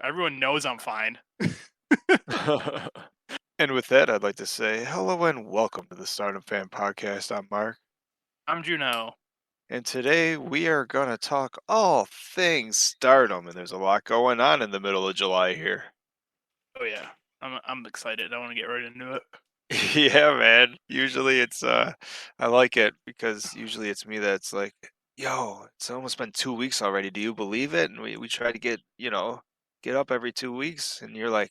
Everyone knows I'm fine. And with that, I'd like to say hello and welcome to the Stardom Fan Podcast. I'm Mark, I'm Juno. and today we are going to talk all things Stardom, and there's a lot going on in the middle of July here. Oh yeah, I'm excited. I want to get right into it. Yeah, man. Usually I like it because usually it's me that's like, yo, it's almost been 2 weeks already. Do you believe it? And we try to get up every 2 weeks, and you're like,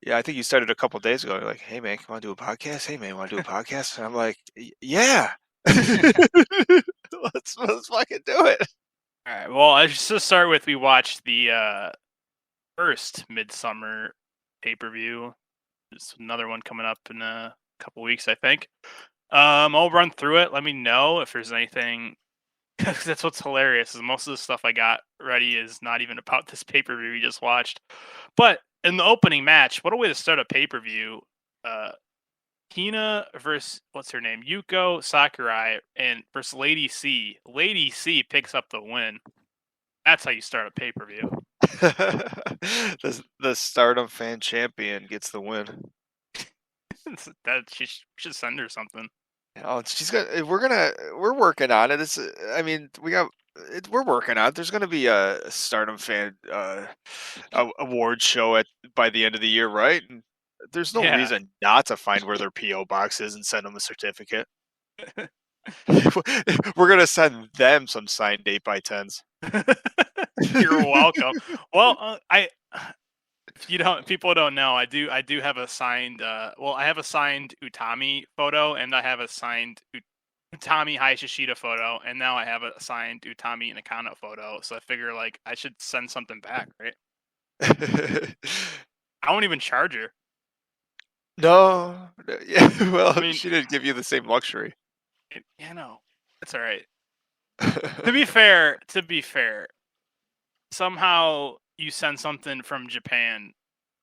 yeah, I think you started a couple days ago. You're like, hey man, want to do a podcast? Hey man, want to do a podcast? And I'm like, yeah, let's fucking do it. All right. Well, I just to start with, we watched the first Midsummer pay-per-view. There's another one coming up in a couple weeks, I think. I'll run through it. Let me know if there's anything. That's what's hilarious. Is most of the stuff I got ready is not even about this pay-per-view we just watched. But in the opening match, what a way to start a pay-per-view. Hina versus what's her name? Yuko Sakurai and versus Lady C. Lady C picks up the win. That's how you start a pay-per-view. The Stardom Fan Champion gets the win. That she should send her something. Oh, we're working on it. I mean, we're working on it. There's gonna be a Stardom Fan award show by the end of the year, right? And there's no Yeah. reason not to find where their PO box is and send them a certificate. We're gonna send them some signed 8x10s. You're welcome. Well, people don't know. I do have a signed. I have a signed Utami photo, and I have a signed Utami Hayashishita photo, and now I have a signed Utami Nakano photo. So I figure like I should send something back, right? I won't even charge her. No, yeah. Well, I mean, she didn't give you the same luxury. no, it's all right. To be fair, somehow you send something from Japan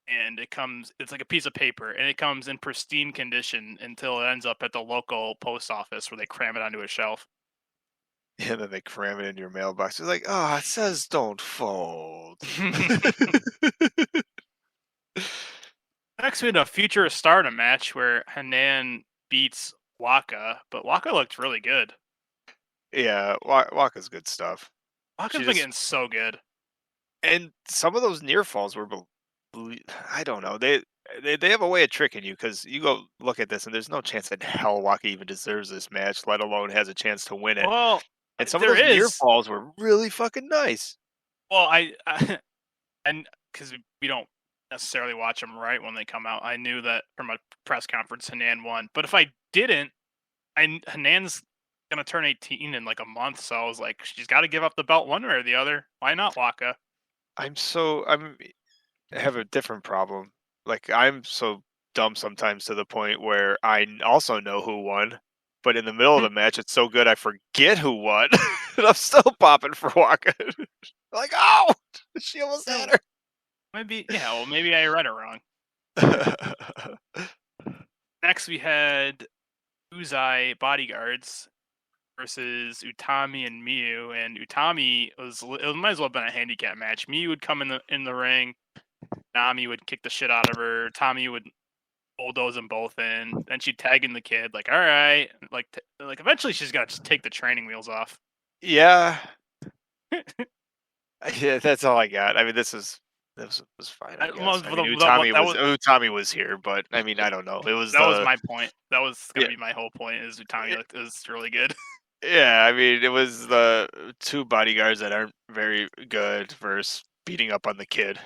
and it's like a piece of paper and it comes in pristine condition until it ends up at the local post office where they cram it onto a shelf. Yeah, then they cram it into your mailbox. It's like, oh, it says don't fold. Next, we had a future Stardom match where Hanan beats Waka, but Waka looked really good. Yeah, Waka's good stuff. Waka's been getting so good. And some of those near falls were, I don't know. They have a way of tricking you because you go look at this and there's no chance in hell Waka even deserves this match, let alone has a chance to win it. Well, And some of there those near is. falls were really fucking nice. Well, and because we don't necessarily watch them right when they come out, I knew that from a press conference Hanan won. But if I didn't, Hanan's gonna turn 18 in like a month, so I was like, she's got to give up the belt one way or the other. Why not Waka? I have a different problem. Like I'm so dumb sometimes to the point where I also know who won, but in the middle of the match, it's so good I forget who won, and I'm still popping for Waka. Like, oh, she almost had her. Maybe I read it wrong. Next, we had Koozai Bodyguards versus Utami and Miu, and Utami might as well have been a handicap match. Miu would come in the ring, Nami would kick the shit out of her, Tommy would bulldoze them both in, then she'd tag in the kid, like, all right, like eventually she's got to just take the training wheels off. Yeah. Yeah, that's all I got. I mean, this was fine, I guess. I mean, Utami was here, but I mean, I don't know. Was my point. That was gonna be my whole point. Is Utami is really good. Yeah, I mean, it was the two bodyguards that aren't very good versus beating up on the kid.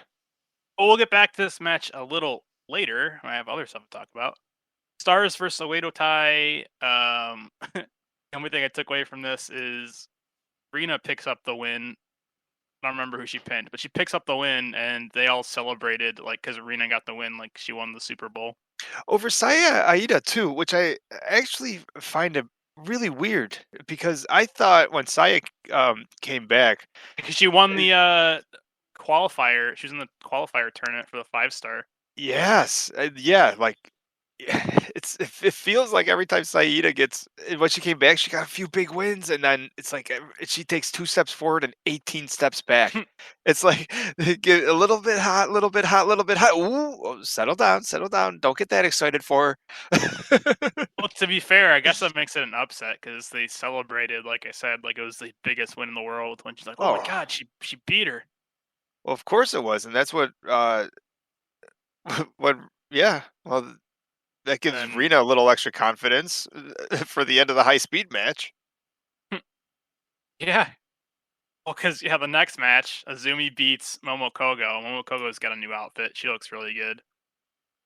Well, we'll get back to this match a little later. I have other stuff to talk about. Stars versus Oedo Tai. The only thing I took away from this is Rina picks up the win. I don't remember who she pinned, but she picks up the win, and they all celebrated like because Rina got the win, like she won the Super Bowl. Over Saya Aida too, which I actually find it really weird because I thought when Saya came back because she won the qualifier. She was in the qualifier tournament for the 5-star. Yes, yeah, like it feels like every time Saida gets when she came back, she got a few big wins, and then it's like she takes 2 steps forward and 18 steps back. It's like get a little bit hot, little bit hot, little bit hot. Ooh, oh, settle down, settle down. Don't get that excited for her. Well, to be fair, I guess that makes it an upset because they celebrated, like I said, like it was the biggest win in the world when she's like, "Oh my Oh, god, she beat her." well, of course it was, and that's what what yeah. Well, that gives And Rena a little extra confidence for the end of the high speed match. yeah, well, because the next match, Azumi beats Momo Kogo. Momo Kogo's got a new outfit. She looks really good.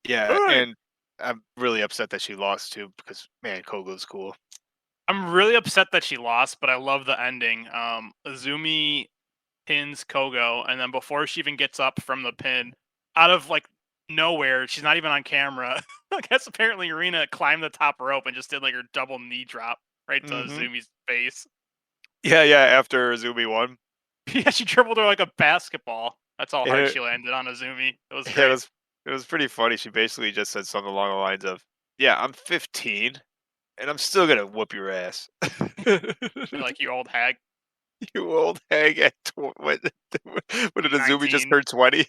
Yeah, Hey! and I'm really upset that she lost too because man, Kogo's cool. I'm really upset that she lost, but I love the ending. Azumi pins Kogo, and then before she even gets up from the pin, out of like nowhere, she's not even on camera. I guess apparently Arena climbed the top rope and just did like her double knee drop right to Hmm. Azumi's face. Yeah, yeah. After Azumi won, Yeah, she dribbled her like a basketball. That's how hard it, she landed on Azumi. It was yeah, great. it was pretty funny. She basically just said something along the lines of, "Yeah, I'm 15, and I'm still gonna whoop your ass." Like you old hag. You old hag at when, when did Azumi just 19. turned 20?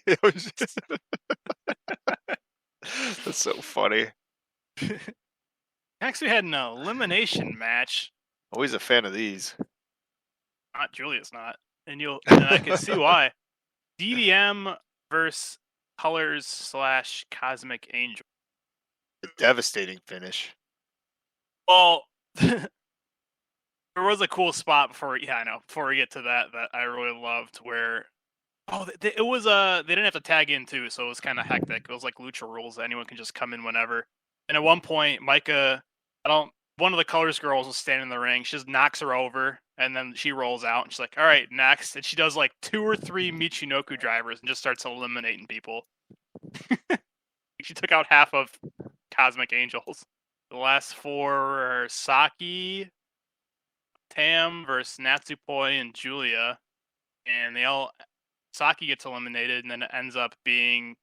That's so funny. Next, we had an elimination match. Always a fan of these. Not Julia's not, and I can see why. DDM versus Colors slash Cosmic Angel. A devastating finish. Well, there was a cool spot before. Yeah, I know. Before we get to that I really loved where. Oh, it was they didn't have to tag in too, so it was kind of hectic. It was like Lucha rules; anyone can just come in whenever. And at one point, Micah, I don't. One of the Colors girls was standing in the ring. She just knocks her over, and then she rolls out, and she's like, "All right, next." And she does like 2 or 3 Michinoku drivers and just starts eliminating people. She took out half of Cosmic Angels. The last 4 are Saki, Tam versus Natsupoi and Julia, and Saki gets eliminated, and then it ends up being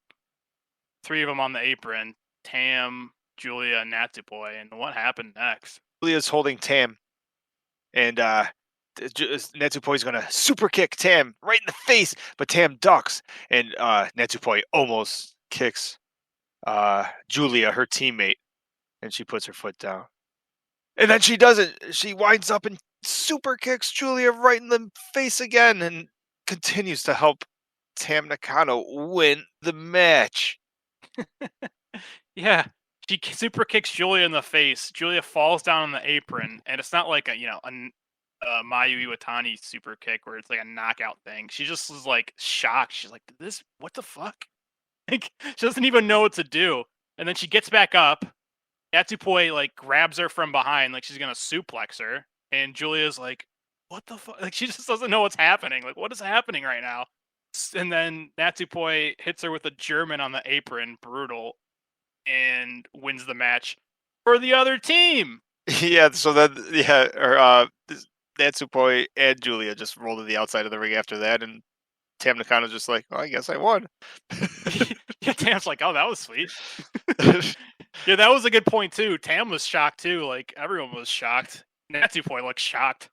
3 of them on the apron: Tam, Julia, and Natsupoi. And what happened next? Julia's holding Tam, and Netsupoi's gonna super kick Tam right in the face, but Tam ducks, and Netsupoi almost kicks Julia, her teammate, and she puts her foot down. And then she doesn't. She winds up and super kicks Julia right in the face again, and continues to help Tam Nakano win the match. Yeah, she super kicks Julia in the face. Julia falls down on the apron, and it's not like a Mayu Iwatani super kick where it's like a knockout thing. She just was like shocked. She's like, "This, what the fuck?" Like, she doesn't even know what to do. And then she gets back up. Natsupoi like grabs her from behind, like she's gonna suplex her. And Julia's like, "What the fuck?" Like she just doesn't know what's happening. Like, what is happening right now? And then Natsupoi hits her with a German on the apron, brutal, and wins the match for the other team. Yeah, so then Natsupoi and Julia just roll to the outside of the ring after that, and Tam Nakano's just like, "Oh, I guess I won." Yeah, Tam's like, "Oh, that was sweet." Yeah, that was a good point too. Tam was shocked too. Like everyone was shocked. Natsupoi looked shocked.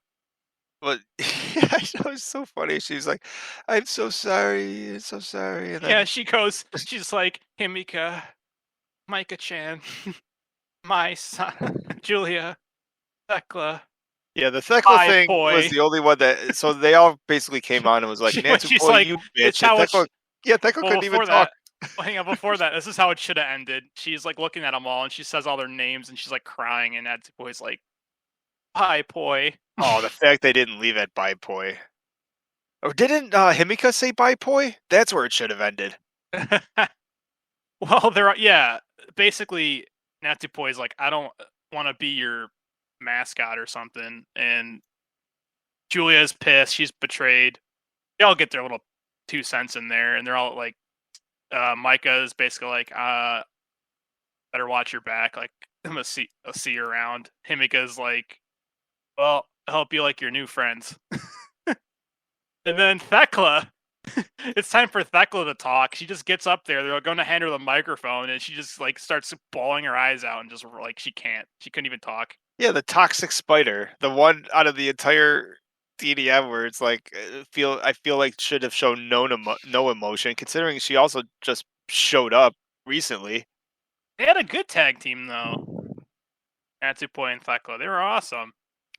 But yeah, I know it's so funny. She's like, "I'm so sorry, I'm so sorry," and Yeah, then she's like, "Himika, Micah-chan, my son, Julia, Thekla, yeah, the Thekla bye, thing was poi." the only one that. So they all basically came on and was like, She's "Natsupoi, like, you "It's bitch," and how it." Thekla, yeah, Thekla Well, couldn't even before talk. that, hang on. Before that, this is how it should have ended. She's like looking at them all, and she says all their names, and she's like crying, and Natsupoi's like, "Bye, poi." Oh, the fact they didn't leave at bye poi. Or didn't Himika say bye poi? That's where it should have ended. Well, yeah. Basically, Natsupoi's like, "I don't want to be your mascot or something," and Julia's pissed. She's betrayed. They all get their little 2 cents in there, and they're all like, Micah is basically like, better watch your back. Like, I'll see you around. Himika's like, well, I hope you like your new friends. And then Thekla It's time for Thekla to talk. She just gets up there. They're going to hand her the microphone, and she just like starts bawling her eyes out and just like she can't. She couldn't even talk. Yeah, the toxic spider, the one out of the entire DDM where it's like I feel like should have shown no emotion, considering she also just showed up recently. They had a good tag team though. Natsupoi and Thekla. They were awesome.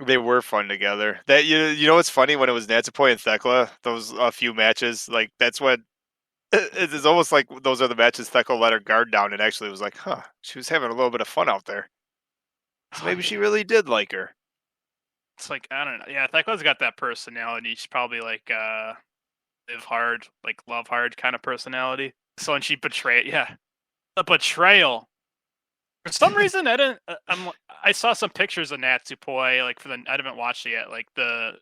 They were fun together. That you know what's funny when it was Natsupoi and Thekla, those a few matches, like that's when it's almost like those are the matches Thekla let her guard down and actually was like, huh, she was having a little bit of fun out there. So Oh, maybe she yeah. really did like her. It's like I don't know. Yeah, Thekla's got that personality. She's probably like live hard, like love hard kind of personality. So when she betrayed, yeah, the betrayal. For some reason, I didn't. I saw some pictures of Natsupoi, like I haven't watched it yet, like the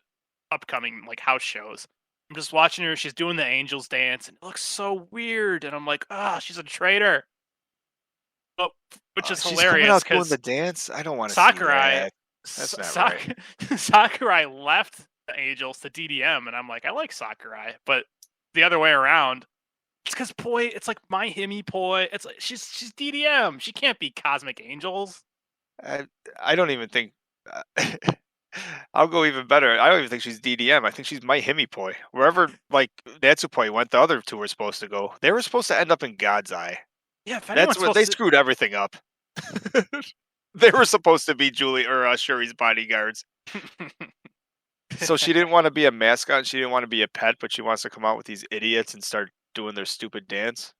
upcoming like house shows. I'm just watching her. She's doing the angels dance, and it looks so weird. And I'm like, ah, she's a traitor. But which is She's coming hilarious out doing because the dance. I don't want to see Sakurai, that. That's not right. Sakurai left the Angels to DDM, and I'm like, I like Sakurai, but the other way around, it's because Poi, it's like my Himi Poi. It's like she's DDM. She can't be Cosmic Angels. I I don't even think. I'll go even better. I don't even think she's DDM. I think she's my Himipoi. Wherever like Natsupoi went, the other two were supposed to go. They were supposed to end up in God's Eye. Yeah, if That's anyone's what they supposed to. screwed everything up. They were supposed to be Julie or Shuri's bodyguards. So she didn't want to be a mascot. She didn't want to be a pet, but she wants to come out with these idiots and start doing their stupid dance.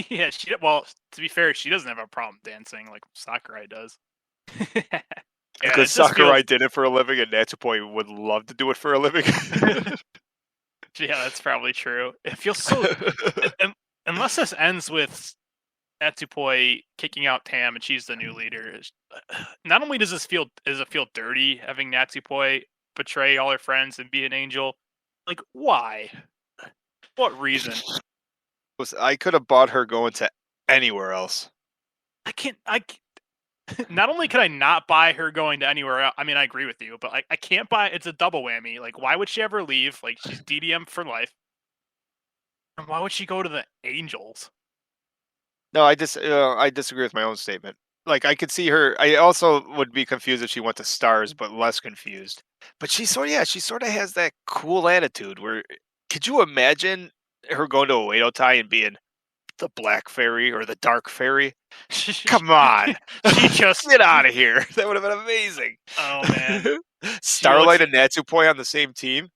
Yeah, well, to be fair, she doesn't have a problem dancing like Sakurai does. Yeah, Because it just feels. Sakurai did it for a living, and Natsupoi would love to do it for a living. Yeah, that's probably true. It feels so. Unless this ends with Natsupoi kicking out Tam and she's the new leader. Not only does it feel dirty having Natsupoi betray all her friends and be an angel, like why? What reason? I could have bought her going to anywhere else. I can't. Not only could I not buy her going to anywhere else. I mean, I agree with you, but I can't buy. It's a double whammy. Like, why would she ever leave? Like, she's DDM for life. And why would she go to the Angels? No, I disagree with my own statement. Like I could see her. I also would be confused if she went to Stars, but less confused. But she sort of has that cool attitude. Where could you imagine her going to a Wado tie and being the Black Fairy or the Dark Fairy? Come on, She just. get out of here. That would have been amazing. Oh man, she looks. Starlight and Natsupoi on the same team.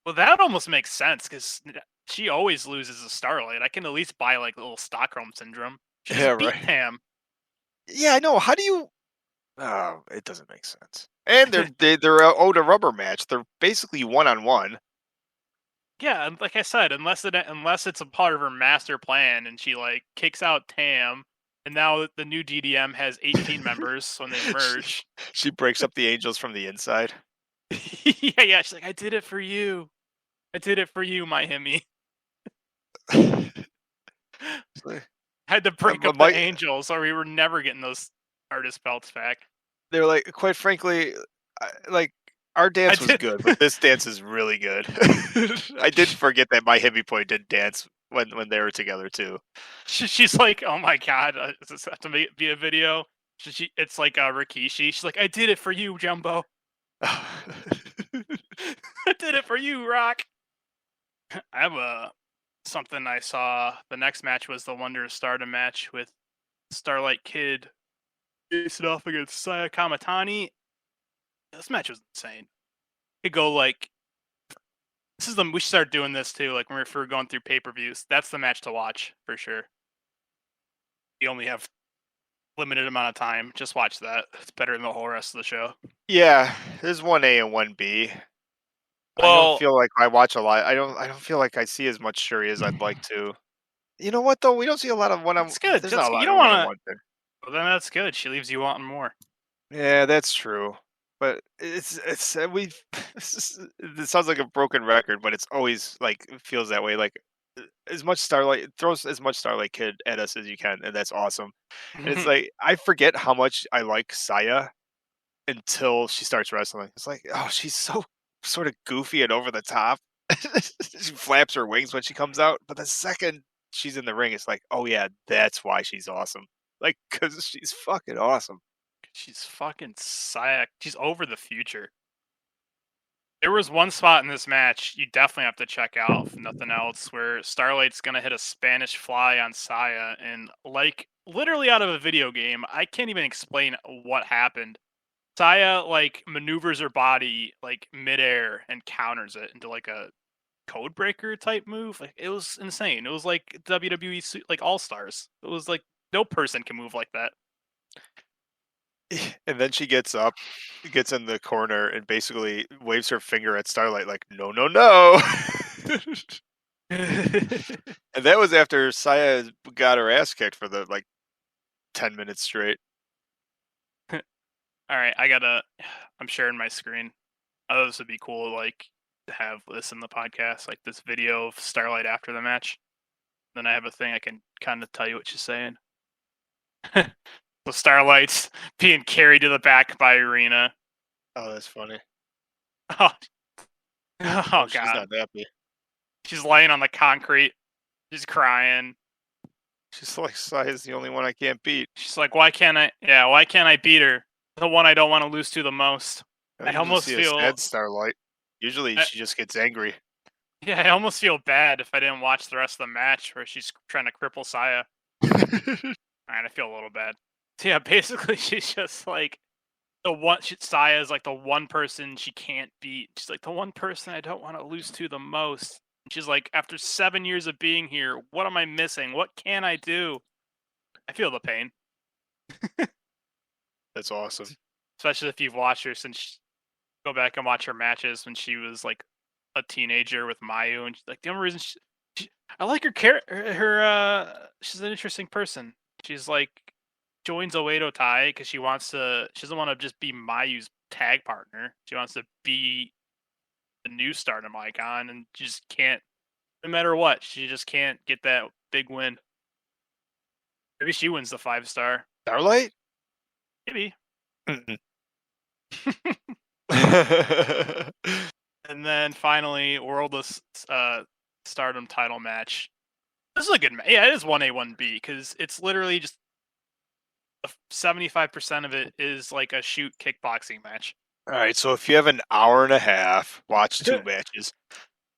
Well, that almost makes sense because she always loses to Starlight. I can at least buy like a little Stockholm syndrome. She Yeah, just beat right. Tam. Yeah, I know. How do you? Oh, it doesn't make sense. And they're owed a rubber match. They're basically one on one. Yeah, and like I said, unless it's a part of her master plan and she like kicks out Tam, and now the new DDM has 18 members when they merge. She breaks up the angels from the inside. Yeah, she's like, I did it for you. I did it for you, my Hemi. Had to break up the Angels, or we were never getting those artist belts back. They're like, quite frankly, like our dance was good, but this dance is really good. I did forget that my Hemi Point did dance when they were together too. She's like, oh my god, does this have to be a video? It's like Rikishi. She's like, I did it for you, Jumbo. I did it for you, Rock. I have something I saw. The next match was the Wonder of Stardom match with Starlight Kid facing off against Saya Kamatani. This match was insane. Could go like we should start doing this too. Like when we're going through pay-per-views, that's the match to watch for sure. You only have limited amount of time. Just watch that. It's better than the whole rest of the show. Yeah, there's 1A and 1B. Well, I don't feel like I watch a lot. I don't feel like I see as much Shuri as I'd like to. You know what though? We don't see a lot of one-on. it's good. There's not a You lot don't of want one-on-one there. to. Well, then that's good. She leaves you wanting more. Yeah, that's true. But it's we've it sounds like a broken record, but it's always like it feels that way. Like as much Starlight throws as much Starlight Kid at us as you can, and that's awesome. And it's like I forget how much I like Saya until she starts wrestling. It's like, oh, she's so sort of goofy and over the top. She flaps her wings when she comes out, but the second she's in the ring, it's like, oh yeah, that's why she's awesome. Like, because she's fucking awesome. She's fucking psych. She's over the future. There was one spot in this match you definitely have to check out, if nothing else, where Starlight's gonna hit a Spanish fly on Saya, and like literally out of a video game, I can't even explain what happened. Saya like maneuvers her body like midair and counters it into like a code breaker type move. Like it was insane. It was like WWE like All Stars. It was like no person can move like that. And then she gets up, gets in the corner, and basically waves her finger at Starlight like, no, no, no. And that was after Saya got her ass kicked for the like 10 minutes straight. All right, I'm sharing my screen. I thought this would be cool, like to have this in the podcast, like this video of Starlight after the match. Then I have a thing I can kind of tell you what she's saying. So Starlight's being carried to the back by Irina. Oh, that's funny. Oh, oh She's god. not happy. She's laying on the concrete. She's crying. She's like, Saya's the only one I can't beat. She's like, why can't I beat her? The one I don't want to lose to the most. I almost see feel a sad Starlight. Usually she just gets angry. Yeah, I almost feel bad if I didn't watch the rest of the match where she's trying to cripple Saya. Alright, I feel a little bad. So yeah, basically she's just like Saya is like the one person she can't beat. She's like the one person I don't want to lose to the most. She's like, after 7 years of being here, what am I missing? What can I do? I feel the pain. That's awesome. Especially if you've watched her go back and watch her matches when she was like a teenager with Miu, and she's like the only reason I like her she's an interesting person. She's like joins Oedo Tai because she doesn't want to just be Mayu's tag partner. She wants to be the new Stardom icon, and she just can't. No matter what, she just can't get that big win. Maybe she wins the 5-star. Starlight? Maybe. And then finally, Worldless Stardom title match. This is a good match. Yeah, it is 1A, 1B because it's literally just 75% of it is like a shoot kickboxing match. All right, so if you have an hour and a half, watch 2 matches.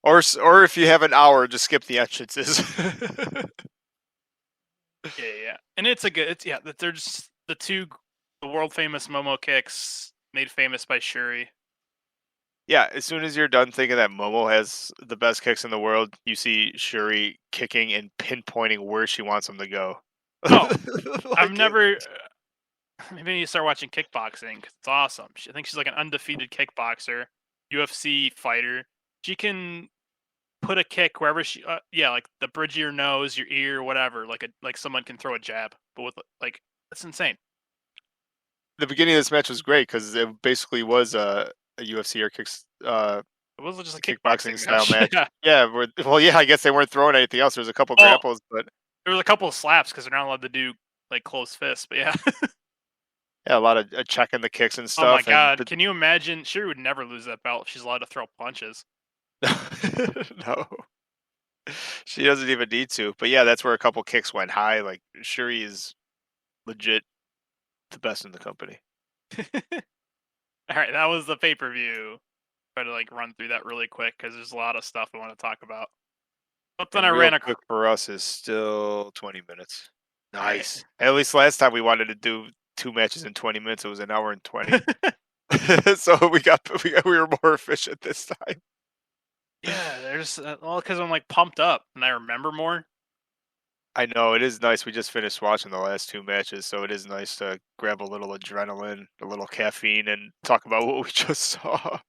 Or if you have an hour, just skip the entrances. Yeah. And it's they're just the world famous Momo kicks made famous by Shuri. Yeah, as soon as you're done thinking that Momo has the best kicks in the world, you see Shuri kicking and pinpointing where she wants them to go. Oh, I've never. Maybe you start watching kickboxing 'cause it's awesome. I think she's like an undefeated kickboxer, UFC fighter. She can put a kick wherever she. Like the bridge of your nose, your ear, whatever. Like someone can throw a jab, but with like that's insane. The beginning of this match was great because it basically was a UFC or It was just a kickboxing style match. match. Yeah, I guess they weren't throwing anything else. There was a couple grapples, but there was a couple of slaps because they're not allowed to do like close fists. But yeah. Yeah, a lot of checking the kicks and stuff. Oh my god! Can you imagine? Shuri would never lose that belt if she's allowed to throw punches. No, she doesn't even need to. But yeah, that's where a couple kicks went high. Like Shuri is legit the best in the company. All right, that was the pay-per-view. Try to like run through that really quick because there's a lot of stuff I want to talk about. But then I ran quick for us is still 20 minutes. Nice. Right. At least last time we wanted to do 2 matches in 20 minutes. It was an hour and 20. So we were more efficient this time. Yeah, there's because I'm like pumped up and I remember more. I know it is nice. We just finished watching the last 2 matches, so it is nice to grab a little adrenaline, a little caffeine, and talk about what we just saw.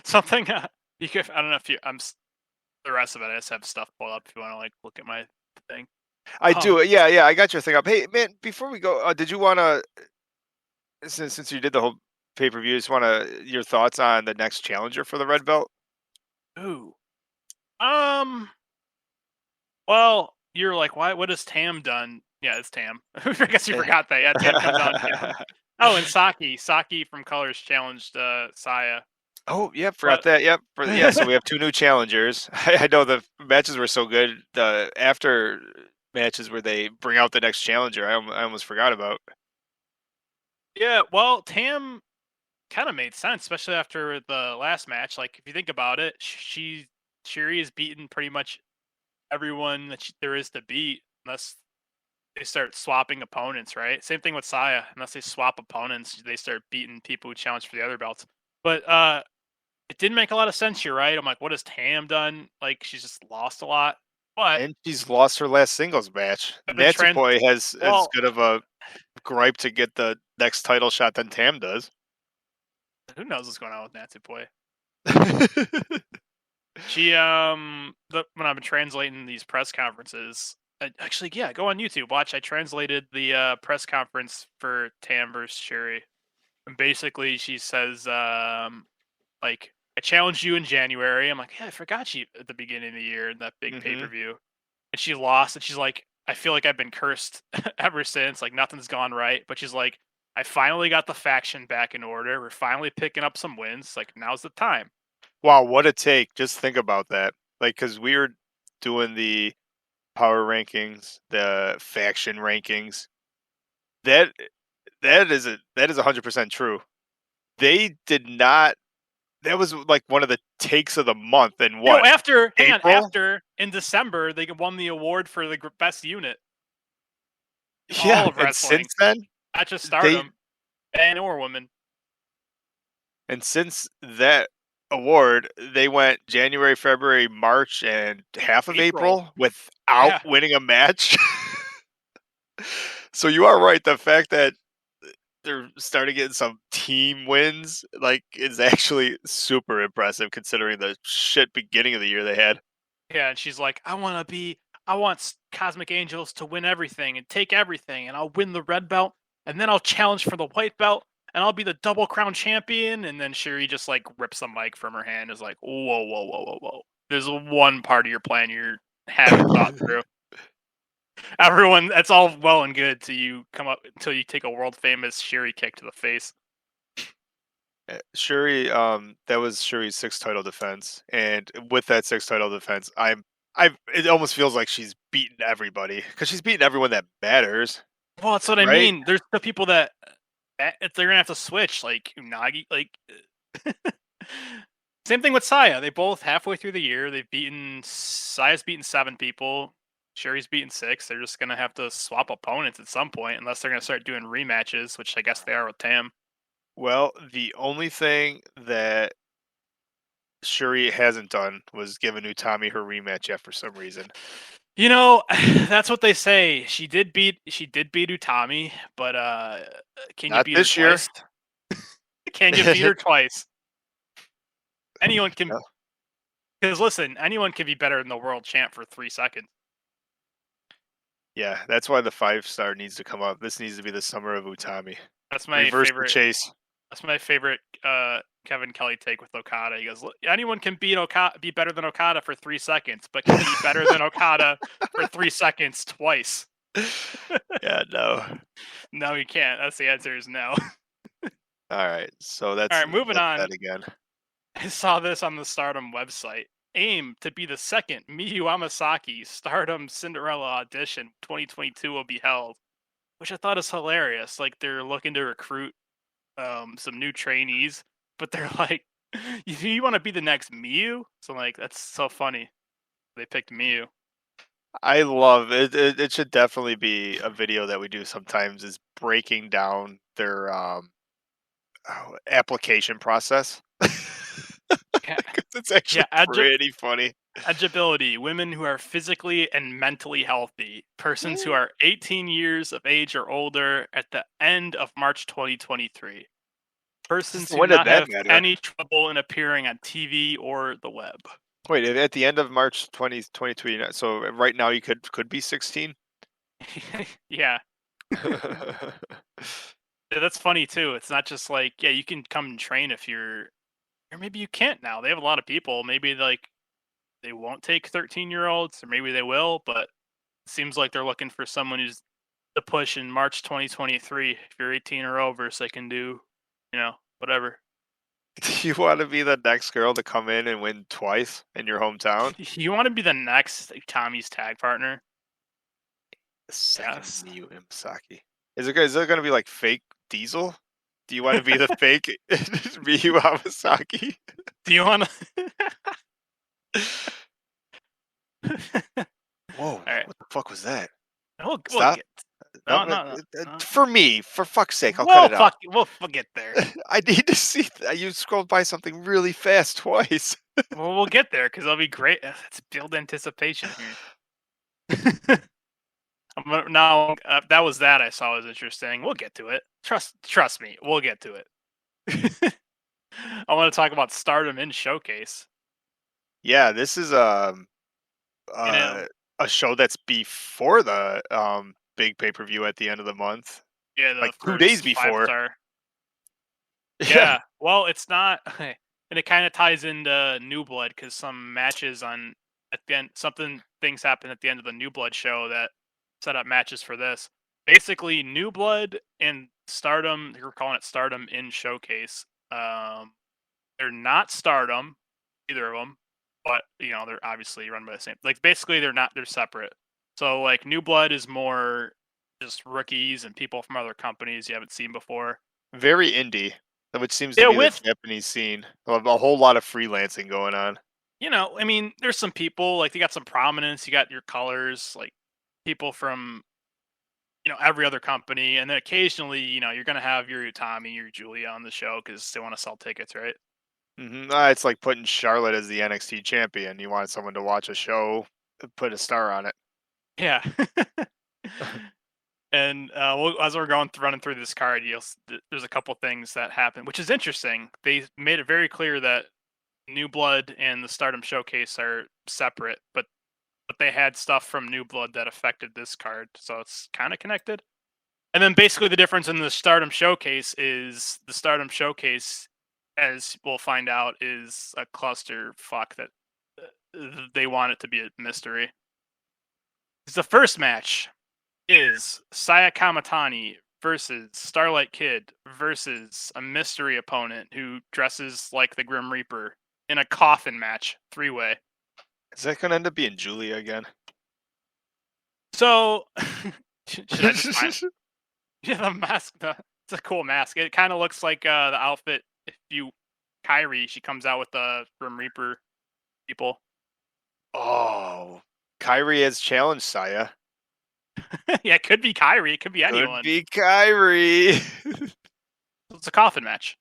Something you could. I don't know if you. The rest of it. I just have stuff pulled up if you want to like look at my thing. I do. Yeah. I got your thing up. Hey, man, before we go, did you want to, since you did the whole pay-per-view, just want to, your thoughts on the next challenger for the red belt? Ooh. Well, you're like, why? What has Tam done? Yeah, it's Tam. I guess you forgot that. Yeah, Tam comes out. Oh, and Saki from Colors challenged Saya. Oh, yeah, forgot But that. Yep. So we have two new challengers. I know the matches were so good. The after matches where they bring out the next challenger, I almost forgot about. yeah, well, Tam kind of made sense, especially after the last match. Like if you think about it, Shuri has beaten pretty much everyone that there is to beat, unless they start swapping opponents, right? Same thing with Saya. Unless they swap opponents, they start beating people who challenge for the other belts. But it didn't make a lot of sense here, right? I'm like, what has Tam done? Like she's just lost a lot. But And she's lost her last singles match. I've been trans. Natsupoi has as Well, good of a gripe to get the next title shot than Tam does. who knows what's going on with Natsupoi? She when I've been translating these press conferences, actually, yeah, go on YouTube, watch. I translated the press conference for Tam versus Sherry, and basically she says, like, I challenged you in January. I'm like, yeah, I forgot you at the beginning of the year in that big pay per hmm view, and she lost, and she's like, I feel like I've been cursed ever since. Like nothing's gone right, but she's like, I finally got the faction back in order. We're finally picking up some wins. Like now's the time. Wow, what a take! Just think about that. Like, because we were doing the power rankings, the faction rankings. That that is 100% true. They did not. That was like one of the takes of the month. In You know, what, hang on, April? after in December they won the award for the best unit in Yeah, all of and wrestling, since then not just they Stardom, man or woman. and since that award, they went January, February, March, and half of April, April without yeah, winning a match. So you are right. The fact that they're starting getting some team wins, like, is actually super impressive considering the shit beginning of the year they had. yeah, and she's like, I want Cosmic Angels to win everything and take everything, and I'll win the red belt, and then I'll challenge for the white belt, and I'll be the double crown champion. And then Shuri just like rips the mic from her hand, is like, whoa, whoa, whoa, whoa, whoa. There's one part of your plan you haven't thought through. Everyone, that's all well and good till you come up until you take a world famous Shuri kick to the face. Shuri, that was Shuri's sixth title defense, and with that sixth title defense, it almost feels like she's beaten everybody because she's beaten everyone that matters, Well, that's what I right? mean. There's the people that if they're gonna have to switch, like Unagi, like same thing with Saya. They both halfway through the year they've beaten Saya's beaten 7 people. Shuri's beaten 6. They're just gonna have to swap opponents at some point, unless they're gonna start doing rematches, which I guess they are with Tam. Well, the only thing that Shuri hasn't done was given Utami her rematch yet for some reason. You know, that's what they say. She did beat Utami, but can you Not beat her this year. twice? Can you beat her twice? Anyone can, No. because listen, anyone can be better than the world champ for 3 seconds. Yeah, that's why the 5-star needs to come up. This needs to be the summer of Utami. That's my Reverse the favorite. chase. That's my favorite Kevin Kelly take with Okada. He goes, anyone can be better than Okada for 3 seconds, but can be better than Okada for 3 seconds twice. Yeah, no. No, you can't. That's the answer is no. All right, so All right, moving that's on. that again. I saw this on the Stardom website. Aim to be the second Miyu Amasaki Stardom Cinderella audition 2022 will be held, which I thought is hilarious. Like they're looking to recruit some new trainees, but they're like, you want to be the next Miyu? So like that's so funny. They picked Miyu. I love it. It should definitely be a video that we do sometimes, is breaking down their application process. Yeah, 'Cause it's actually yeah. pretty funny. Edgeability, women who are physically and mentally healthy, persons who are 18 years of age or older at the end of March 2023. Persons who When did not that have matter? any trouble in appearing on TV or the web. Wait, at the end of March 2023, so right now you could be 16? Yeah. Yeah, that's funny too. It's not just like, yeah, you can come and train if you're, or maybe you can't now. They have a lot of people. Maybe like they won't take 13-year-olds, or maybe they will, but it seems like they're looking for someone who's the push in March 2023. If you're 18 or over, so they can do, whatever. Do you want to be the next girl to come in and win twice in your hometown? You want to be the next Tommy's tag partner? The second Yes. Miu and Misaki. Is it gonna be like fake Diesel? Do you want to be the fake Miu Hamasaki? Do you want to? Whoa! All right. What the fuck was that? We'll Stop! get. No, No, no, no, no. for me, for fuck's sake, I'll cut it out. We'll get there. I need to see. You scrolled by something really fast twice. Well, we'll get there because it'll be great. Let's build anticipation here. Now that was that I saw was interesting. We'll get to it. Trust me, we'll get to it. I want to talk about Stardom in Showcase. Yeah, this is You know, a show that's before the big pay-per-view at the end of the month, yeah, the like 2 days first before. 5-star. Yeah. Yeah, well, it's not, and it kind of ties into New Blood because some matches on at the end, things happen at the end of the New Blood show that set up matches for this. Basically, New Blood and Stardom, you're calling it Stardom in Showcase. They're not Stardom, either of them, but they're obviously run by the same. Like basically, they're separate. So like New Blood is more just rookies and people from other companies you haven't seen before. Very indie, which seems to Yeah, be the with Japanese scene. A whole lot of freelancing going on. I mean, there's some people like they got some prominence. You got your colors, like people from every other company, and then occasionally you're gonna have your Utami, your Julia on the show because they want to sell tickets, right? It's like putting Charlotte as the NXT champion. You want someone to watch a show, put a star on it. Yeah. And as we're running through this card, there's a couple things that happen, which is interesting. They made it very clear that New Blood and the Stardom Showcase are separate, but they had stuff from New Blood that affected this card, so it's kind of connected. And then basically the difference in the Stardom Showcase is the Stardom Showcase, as we'll find out, is a cluster fuck that they want it to be a mystery. The first match is Saya Kamatani versus Starlight Kid versus a mystery opponent who dresses like the Grim Reaper in a coffin match, 3-way. Is that going to end up being Julia again? So, should I just find? Yeah, the mask. It's a cool mask. It kind of looks like the outfit. If you, Kyrie, she comes out with the Grim Reaper people. Oh, Kyrie has challenged Saya. Yeah, it could be Kyrie. It could be anyone. Could be Kyrie. It's a coffin match.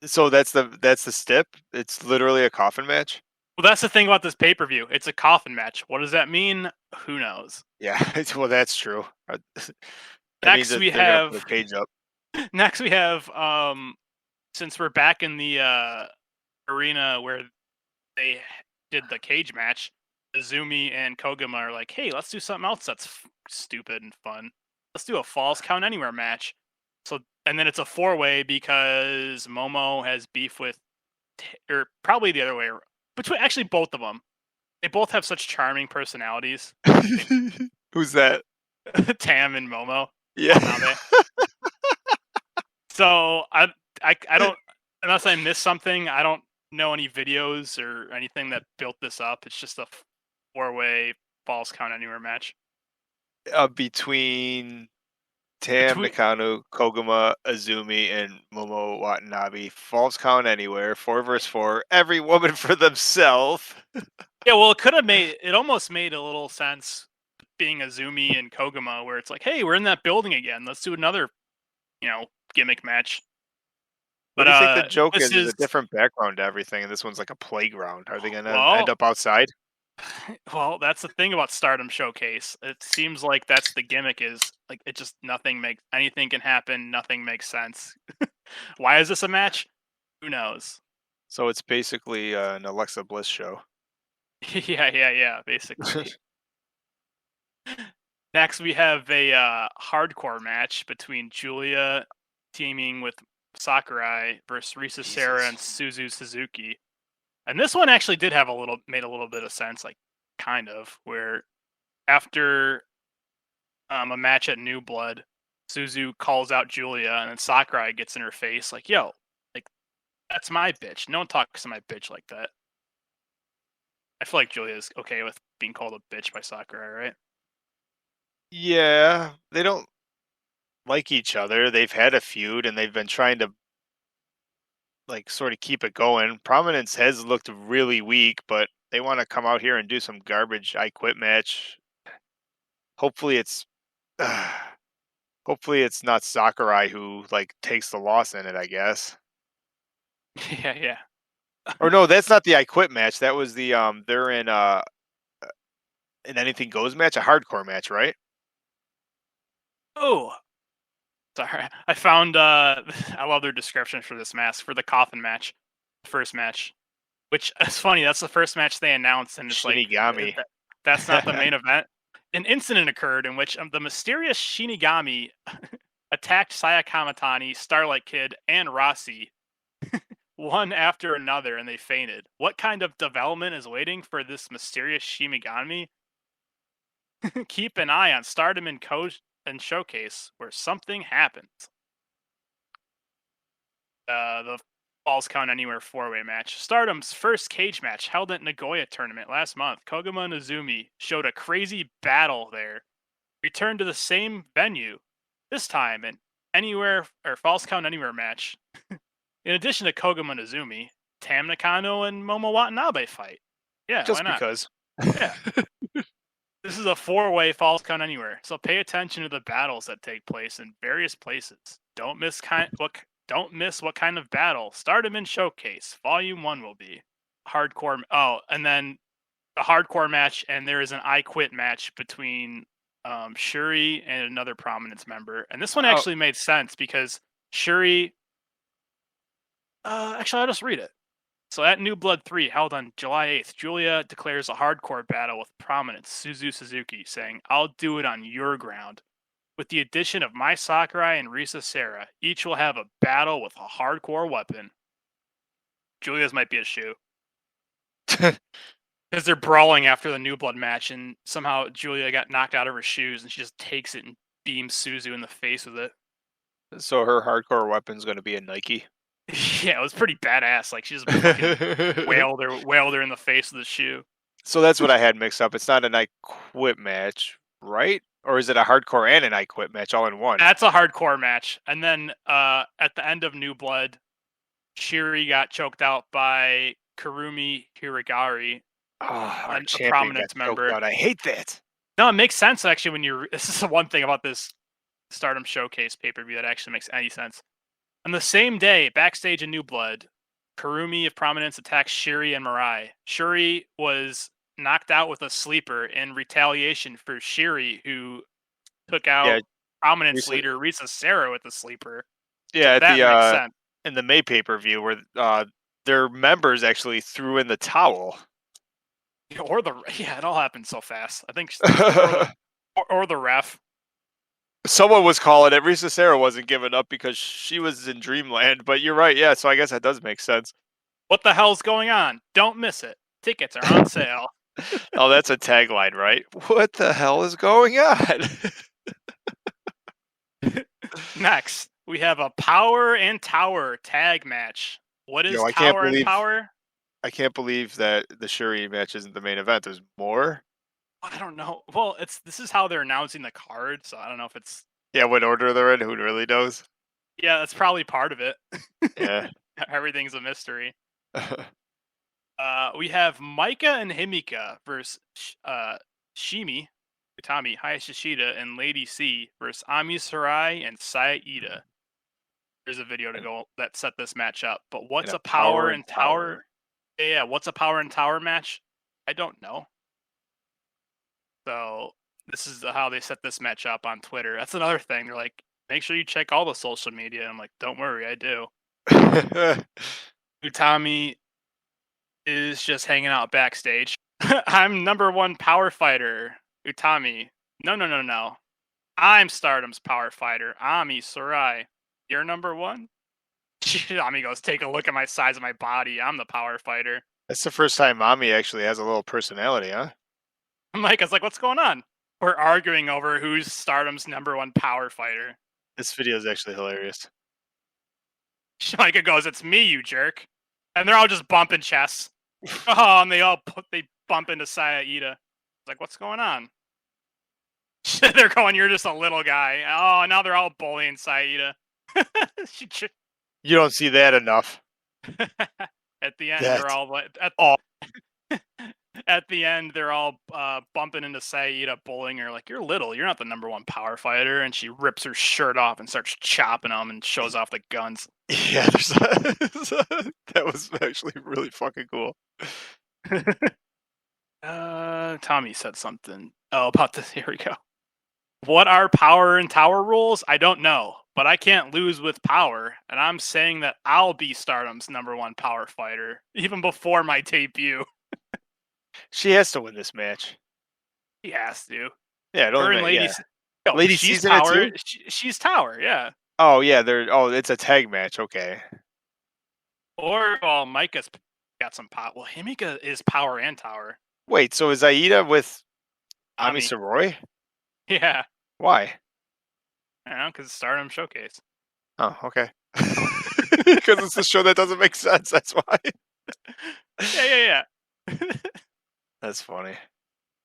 So that's the stip. It's literally a coffin match. Well, that's the thing about this pay-per-view. It's a coffin match. What does that mean? Who knows? Yeah, well, that's true. Next we they're gonna have put a cage up. Next we have since we're back in the arena where they did the cage match, Azumi and Koguma are like, "Hey, let's do something else that's stupid and fun. Let's do a Falls Count Anywhere match." So, and then it's a 4-way because Momo has beef with, or probably the other way, between actually both of them. They both have such charming personalities. Who's that? Tam and Momo. Yeah. Watanabe. So I don't, unless I missed something, I don't know any videos or anything that built this up. It's just a 4-way Falls Count Anywhere match. Between Tam, Nakano, Koguma, Azumi, and Momo Watanabe. Falls Count Anywhere. 4 versus 4. Every woman for themselves. Yeah, well, it almost made a little sense being Azumi and Koguma, where it's like, hey, we're in that building again. Let's do another, gimmick match. What do you think the joke this is? A different background to everything, and this one's like a playground. Are they gonna end Well, up outside? well, that's the thing about Stardom Showcase. It seems like that's the gimmick is like it just anything can happen, nothing makes sense. Why is this a match? Who knows? So it's basically an Alexa Bliss show. Yeah, basically. Next, we have a hardcore match between Julia teaming with Sakurai versus Risa Sera and Suzu Suzuki. And this one actually did have made a little bit of sense, like kind of, where after a match at New Blood, Suzu calls out Julia, and then Sakurai gets in her face, like, "Yo, like, That's my bitch. No one talks to my bitch like that. I feel like Julia's okay with being called a bitch by Sakurai, right? Yeah, they don't like each other. They've had a feud and they've been trying to like sort of keep it going. Prominence has looked really weak, but they want to come out here and do some garbage I quit match. Hopefully it's hopefully it's not Sakurai who like takes the loss in it, I guess. Yeah, yeah. Or no, that's not the I quit match. That was the they're in an anything goes match, a hardcore match, right? Oh, sorry. I found I love their description for this mask for the coffin match, first match. Which is funny. That's the first match they announced, and it's like Shinigami. that's not the main event. An incident occurred in which the mysterious Shinigami attacked Saya Kamatani, Starlight Kid, and Rossi one after another, and they fainted. What kind of development is waiting for this mysterious Shinigami? Keep an eye on Stardom and Showcase, where something happens. The Falls Count Anywhere four-way match. Stardom's first cage match held at Nagoya tournament last month. Koguma and Azumi showed a crazy battle there. Returned to the same venue, this time an Anywhere or Falls Count Anywhere match. In addition to Koguma and Azumi, Tam Nakano and Momo Watanabe fight. Yeah, why Just not? because. Yeah. This is a four-way Falls Count Anywhere, so pay attention to the battles that take place in various places. Don't miss what kind of battle Stardom and Showcase Volume 1 will be. Hardcore. Oh, and then a hardcore match, and there is an I Quit match between Shuri and another Prominence member. And this one Oh, actually made sense because Shuri. Actually, I'll just read it. So at New Blood 3, held on July 8th, Julia declares a hardcore battle with Prominence Suzu Suzuki, saying, "I'll do it on your ground." With the addition of Mai Sakurai and Risa Sera, each will have a battle with a hardcore weapon. Julia's might be a shoe. Because they're brawling after the New Blood match, and somehow Julia got knocked out of her shoes, and she just takes it and beams Suzu in the face with it. so her hardcore weapon's going to be a Nike. Yeah, it was pretty badass. Like, she just fucking wailed her in the face with the shoe. So that's what I had mixed up. It's not an I quit match, right? Or is it a hardcore and an I quit match all in one? That's a hardcore match. And then at the end of New Blood, Shiri got choked out by Kurumi Hiragari, Oh, our a champion got Prominence choked member. out. I hate that. No, it makes sense actually when you're. This is the one thing about this Stardom Showcase pay-per-view that actually makes any sense. On the same day, backstage in New Blood, Kurumi of Prominence attacks Shuri and Mirai. Shuri was knocked out with a sleeper in retaliation for Shuri, who took Yeah, out Prominence Risa, leader Risa Sera with a sleeper. So yeah, at that the makes sense. in the May pay-per-view where their members actually threw in the towel. Or the yeah, it all happened so fast. I think or the ref. Someone was calling it. Risa Sera wasn't giving up because she was in Dreamland. But you're right. Yeah, so I guess that does make sense. What the hell's going on? Don't miss it. Tickets are on sale. Oh, that's a tagline, right? What the hell is going on? Next, we have a Power and Tower tag match. What is Yo, Tower and Power? I can't believe that the Shuri match isn't the main event. There's more. I don't know. Well, this is how they're announcing the card, so I don't know if it's Yeah, what order they're in? Who really knows? yeah, that's probably part of it. Yeah. Everything's a mystery. We have Micah and Himika versus Shimi, Utami, Hayashishida, and Lady C versus Ami Sarai and Saida. There's a video to go that set this match up. But what's In a Power and Tower? Yeah, what's a Power and Tower match? I don't know. So this is how they set this match up on Twitter. That's another thing. They're like, make sure you check all the social media. I'm like, don't worry, I do. Utami is just hanging out backstage. I'm number one power fighter, Utami. No. I'm Stardom's power fighter, Ami Sarai. You're number one? Ami goes, take a look at my size of my body. I'm the power fighter. That's the first time Mommy actually has a little personality, huh? Micah's like, what's going on? We're arguing over who's Stardom's number one power fighter. This video is actually hilarious. Micah goes, "It's me, you jerk," and they're all just bumping chests. Oh, and they bump into Saida. It's like, what's going on? They're going, "You're just a little guy." Oh, now they're all bullying Saida. You don't see that enough. At the end, they're That's all like, all. at the end, they're all bumping into Saida, bullying her like, "You're little. You're not the number one power fighter." And she rips her shirt off and starts chopping them and shows off the guns. Yeah, that was actually really fucking cool. Tommy said something. Oh, about this. Here we go. What are power and tower rules? I don't know, but I can't lose with power, and I'm saying that I'll be Stardom's number one power fighter even before my debut. She has to win this match. He has to. Yeah, it only Her and yeah. Lady, yo, Lady she's C's in it tower. too? She's tower, yeah. Oh yeah, it's a tag match. Okay. Or well, Micah's got some pot. Well, Himika is power and tower. Wait, so is Aida with Ami Ami. Saroi? Yeah, Why? I don't know, because Stardom Showcase. Oh, okay. Because it's a show that doesn't make sense. That's why. Yeah. That's funny.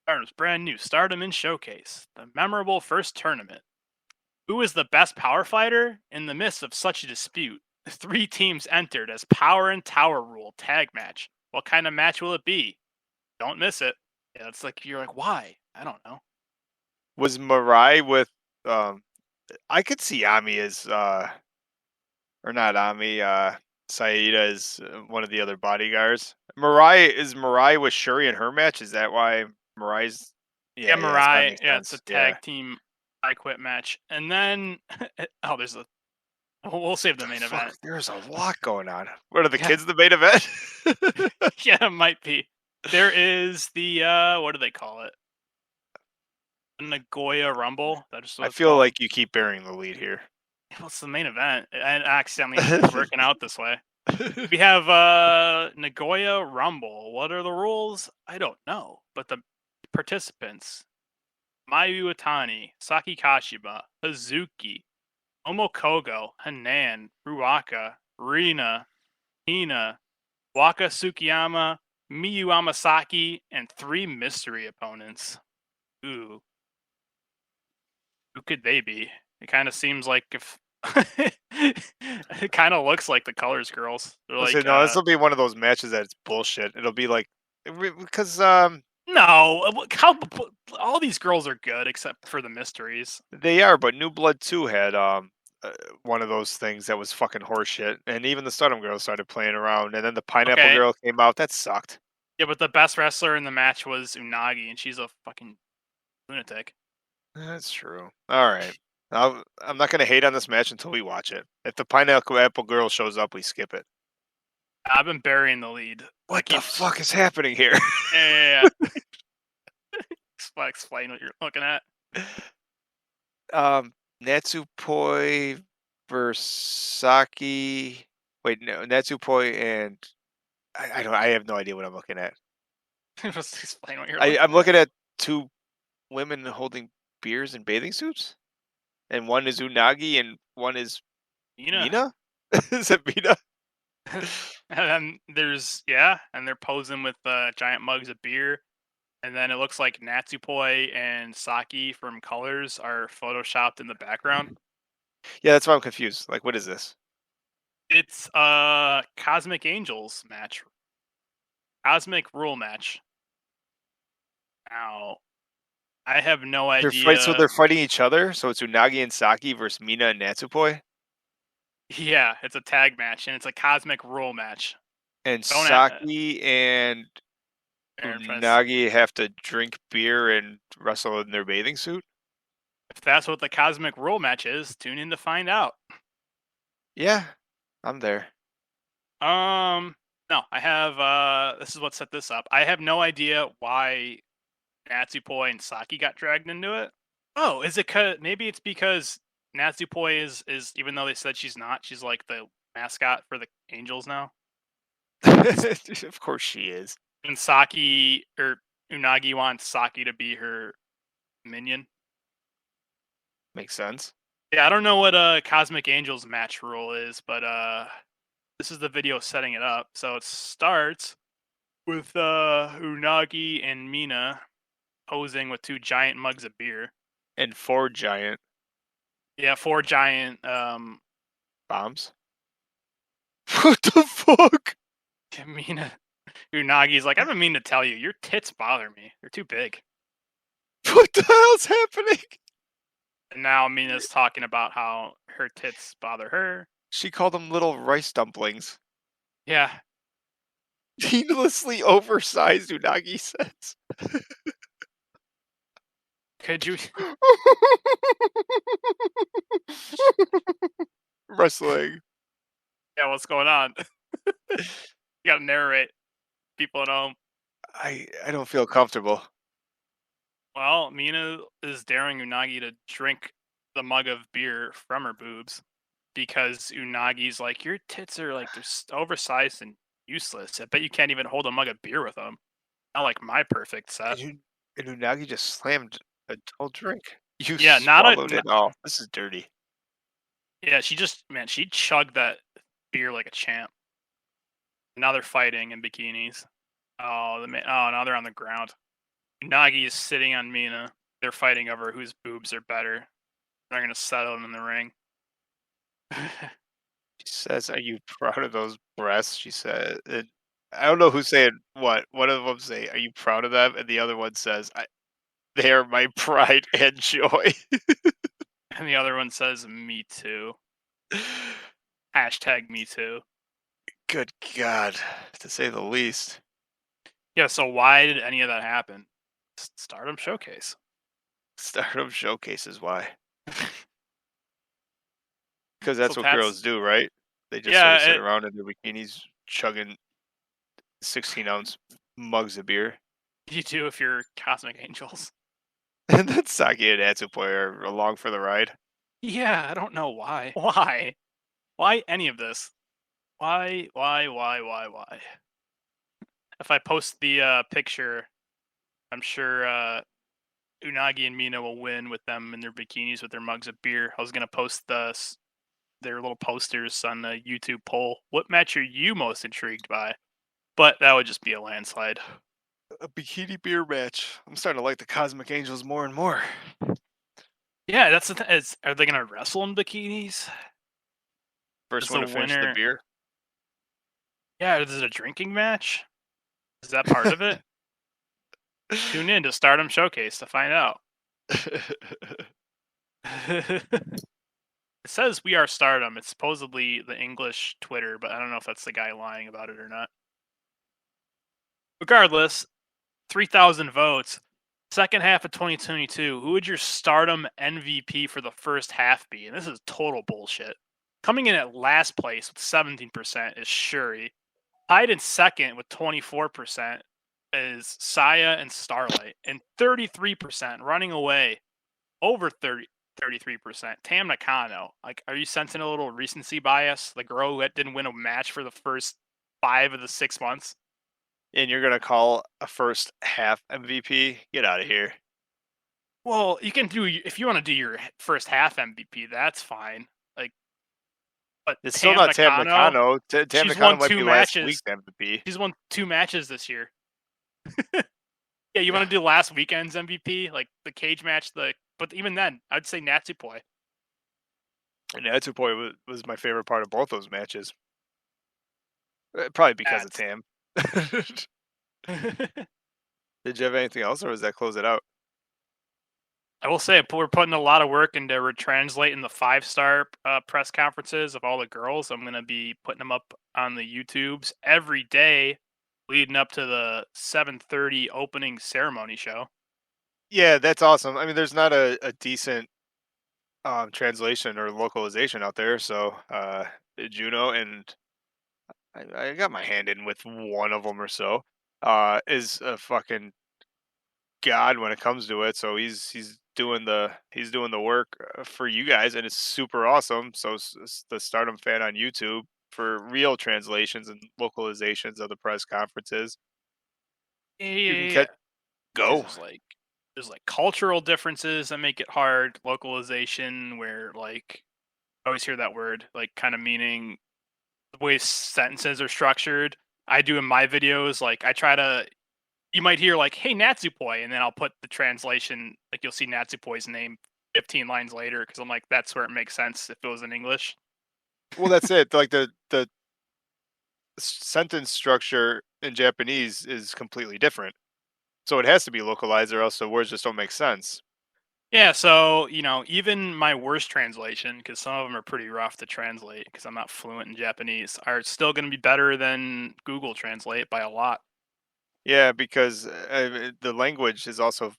Stardom's brand new Stardom in Showcase, the memorable first tournament. Who is the best power fighter? In the midst of such a dispute, 3 teams entered as power and tower rule tag match. What kind of match will it be? Don't miss it. Yeah, it's like you're like, why? I don't know. Was Mirai with I could see Ami as or not Ami, Saida as one of the other bodyguards. Mirai with Shuri in her match? Is that why Mirai's Yeah, that's gotta Mirai. make Yeah, it's sense. a Yeah. tag team I quit match. And then oh, there's a we'll save the main event. There's a lot going on. What are the Yeah. kids in the main event? Yeah, it might be. There is the what do they call it? Nagoya Rumble. That's what I it's feel called. like you keep bearing the lead here. What's the main event? And accidentally working out this way. We have Nagoya Rumble. What are the rules? I don't know. But the participants: Miu Utami, Saki Kashiba, Hazuki, Momo Kogo, Hanan, Ruaka, Rina, Hina, Waka Tsukiyama, Miyu Amasaki, and 3 mystery opponents. Ooh. Who could they be? It kind of seems like if it kind of looks like the Colors girls. They're Listen, like, no, this will be one of those matches that's bullshit. It'll be like because no, how all these girls are good except for the mysteries. they are, but New Blood 2 had one of those things that was fucking horseshit, and even the Stardom girl started playing around, and then the Pineapple Okay, girl came out. That sucked. yeah, but the best wrestler in the match was Unagi, and she's a fucking lunatic. That's true. All right. I'm not gonna hate on this match until we watch it. If the Pineapple girl shows up, we skip it. I've been burying the lead. What the fuck is happening here? Yeah. Explain what you're looking at. Natsupoi versus Saki. Wait, no, Natsupoi and I don't. I have no idea what I'm looking at. Just explain what you're looking I'm at. looking at 2 women holding beers in bathing suits, and one is Unagi and one is Mina. Is it Mina? And then there's and they're posing with giant mugs of beer. And then it looks like Natsupoi and Saki from Colors are photoshopped in the background. Yeah, that's why I'm confused. Like, what is this? It's a Cosmic Angels match. Cosmic Rule match. Now, I have no idea. So they're fighting each other. So it's Unagi and Saki versus Mina and Natsupoi. Yeah, it's a tag match, and it's a Cosmic Rule match. And Don't Saki and Aaron, Unagi have to drink beer and wrestle in their bathing suit. if that's what the Cosmic Rule match is, tune in to find out. Yeah, I'm there. No, I have. This is what set this up. I have no idea why Natsupoi and Saki got dragged into it. Oh, is it? Maybe it's because Natsupoi is even though they said she's not, she's like the mascot for the Angels now. Of course she is. And Saki or Unagi wants Saki to be her minion. Makes sense. Yeah, I don't know what Cosmic Angels match rule is, but this is the video setting it up. So it starts with Unagi and Mina posing with 2 giant mugs of beer. And 4 giant Yeah, 4 giant bombs. What the fuck? Mina Unagi's like, I've been meaning to tell you, your tits bother me. They're too big. What the hell's happening? And now Mina's talking about how her tits bother her. She called them little rice dumplings. Yeah. Needlessly oversized, Unagi says. Could you Wrestling. Yeah, what's going on? You gotta narrate people at home. I don't feel comfortable. Well, Mina is daring Unagi to drink the mug of beer from her boobs because Unagi's like, your tits are like they're oversized and useless. I bet you can't even hold a mug of beer with them. Not like my perfect set. And Unagi just slammed a whole drink. You Yeah, swallowed it all. This is dirty. Yeah, she chugged that beer like a champ. Now they're fighting in bikinis. Oh, now they're on the ground. Unagi is sitting on Mina. They're fighting over whose boobs are better. They're gonna settle in the ring. She says, "Are you proud of those breasts?" She said, I don't know who's saying what. One of them say, "Are you proud of them?" And the other one says, "They are my pride and joy." And the other one says, "Me too." Hashtag me too. Good God, to say the least. Yeah, so why did any of that happen? Stardom Showcase. Stardom showcases why. Because that's So what girls do, right? They just sort of sit yeah, around in their bikinis chugging 16-ounce mugs of beer. you do if you're Cosmic Angels. And then Saki and Atsupoi are along for the ride. Yeah, I don't know why. Why? Why any of this? Why? If I post the picture, I'm sure Unagi and Mina will win with them in their bikinis with their mugs of beer. I was gonna post their little posters on the YouTube poll. What match are you most intrigued by? But that would just be a landslide. A bikini beer match. I'm starting to like the Cosmic Angels more and more. Yeah, that's the thing. Are they gonna wrestle in bikinis? First Is one the to finish the winner? beer. Yeah, is it a drinking match? Is that part of it? Tune in to Stardom Showcase to find out. It says we are Stardom. It's supposedly the English Twitter, but I don't know if that's the guy lying about it or not. Regardless, 3,000 votes. Second half of 2022, who would your Stardom MVP for the first half be? And this is total bullshit. Coming in at last place with 17% is Shuri. Tied in second with 24% is Saya and Starlight. And 33% running away over 33%. Tam Nakano. Like, are you sensing a little recency bias? The girl who didn't win a match for the first 5 of the 6 months? And you're gonna call a first half MVP? Get out of here. Well, you can do if you want to do your first half MVP, that's fine. Like, but It's still Tam not Tam Nakano, Nakano. Tam she's won Nakano might 2 be last matches. week's MVP. She's won 2 matches this year. Yeah, you want to do last weekend's MVP, like the cage match, but even then, I'd say Natsupoi. And Atsupoi was my favorite part of both those matches. Probably because of That's Tam. Did you have anything else, or was that close it out? I will say we're putting a lot of work into retranslating the 5-star press conferences of all the girls. I'm gonna be putting them up on the YouTubes every day, leading up to the 7:30 opening ceremony show. Yeah, that's awesome. I mean, there's not a decent translation or localization out there, so Juno and I got my hand in with one of them or so. Is a fucking god when it comes to it. So he's doing the work for you guys, and it's super awesome. So the Stardom Fan on YouTube for real translations and localizations of the press conferences. Yeah, You yeah, can yeah. catch This go. is like there's like cultural differences that make it hard. Localization, where like I always hear that word, like kind of meaning the way sentences are structured. I do in my videos, like I try to. You might hear like, "Hey Natsupoi," and then I'll put the translation. Like you'll see Natsupoi's name 15 lines later because I'm like, that's where it makes sense if it was in English. Well, that's it. Like the sentence structure in Japanese is completely different. So it has to be localized or else the words just don't make sense. Yeah, so even my worst translation, because some of them are pretty rough to translate, because I'm not fluent in Japanese, are still going to be better than Google Translate by a lot. Yeah, because the language is also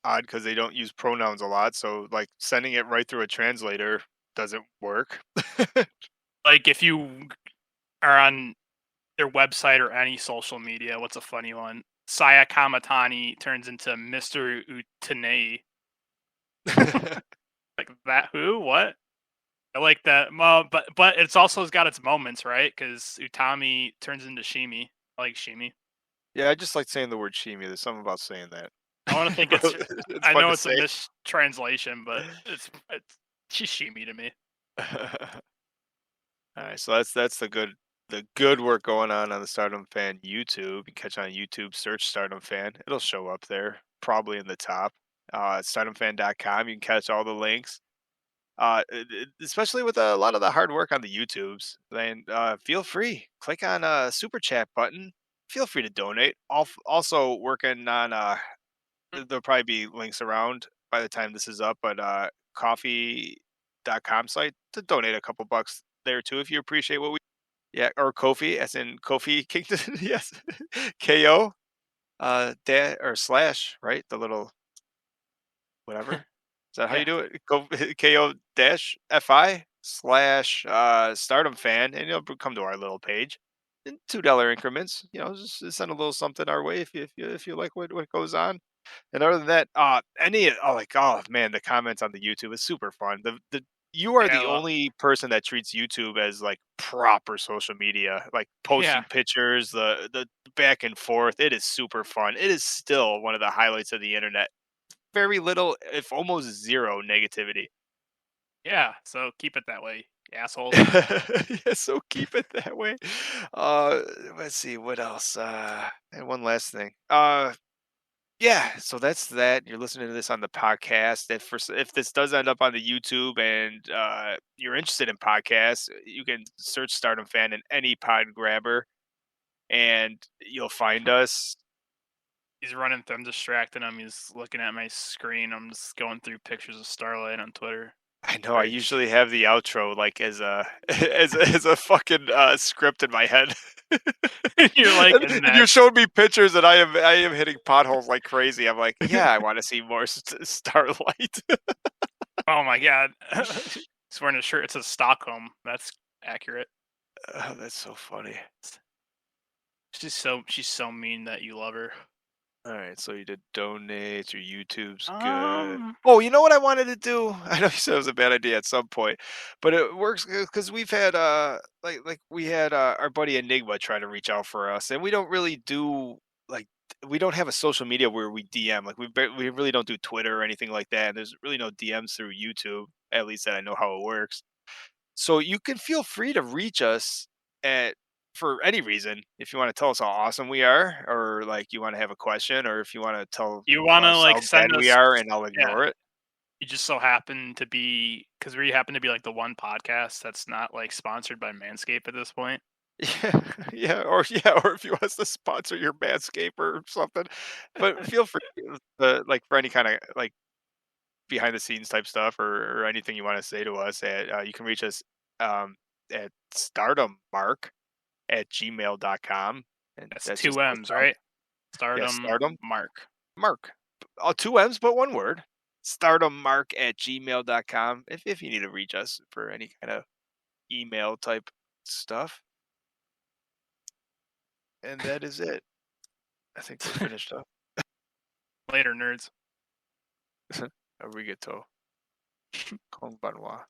odd because they don't use pronouns a lot. So like sending it right through a translator doesn't work. Like if you are on their website or any social media, what's a funny one? Saya Kamatani turns into Mr. Utanei. Like that? Who? What? I like that. But it's also got its moments, right? Because Utami turns into Shimi. I like Shimi. Yeah, I just like saying the word shimi. There's something about saying that. I want to think it's. It's I fun know to it's a say. mistranslation, but it's Shishimi to me. All right, so that's the good work going on the Stardom Fan YouTube. You can catch on YouTube, search Stardom Fan. It'll show up there, probably in the top. StardomFan.com. You can catch all the links. Especially with a lot of the hard work on the YouTubes. Then feel free, click on a super chat button. Feel free to donate. Also working on there'll probably be links around by the time this is up, but coffee.com site to donate a couple bucks there too if you appreciate what we. Yeah, or Kofi, as in Kofi Kingston. Yes. KO or slash, right? The little whatever. Is that how you Yeah, do it? KO dash FI slash Stardom Fan, and you'll come to our little page in $2 increments. Just send a little something our way if you like what goes on. And other than that, oh man, the comments on the YouTube is super fun. The You are yeah, the only person that treats YouTube as like proper social media, like yeah, posting pictures, the back and forth. It is super fun. It is still one of the highlights of the internet. Very little, if almost zero negativity. yeah. So keep it that way, you assholes. Yeah, so keep it that way. Uh, let's see what else. And one last thing. Yeah, so that's that. You're listening to this on the podcast. If this does end up on the YouTube and you're interested in podcasts, you can search Stardom Fan in any pod grabber, and you'll find us. He's running through. I'm distracting him. He's looking at my screen. I'm just going through pictures of Starlight on Twitter. I know I Great. usually have the outro like as a as a fucking script in my head. You're like, and, and and you that's showed me pictures and I am hitting potholes like crazy. I'm like, yeah, I want to see more Starlight. oh my god. He's wearing a shirt. It says Stockholm. That's accurate. Oh, that's so funny. She's so mean that you love her. All right, so you did donate. Your YouTube's good. Um, Oh, you know what I wanted to do? I know you said it was a bad idea at some point, but it works because we've had like we had our buddy Enigma try to reach out for us, and we don't really do like we don't have a social media where we DM. Like we really don't do Twitter or anything like that. And there's really no DMs through YouTube. At least that I know how it works. So you can feel free to reach us at for any reason. If you want to tell us how awesome we are, or like you want to have a question, or if you want to tell you want to us like how bad send we us? are, and I'll Yeah, ignore it. you just so happen to be because we happen to be like the one podcast that's not like sponsored by Manscaped at this point. Yeah, or if you want us to sponsor your Manscape or something, but feel free like for any kind of like behind the scenes type stuff or anything you want to say to us. You can reach us at stardommark@gmail.com, and That's that's just two no M's, sound. right? Yeah, Stardom Stardom Mark. Mark. Two M's, but one word. StardomMark@gmail.com. If you need to reach us for any kind of email type stuff. And that is it. I think we're finished up. Later, nerds. Arigato. Konbanwa.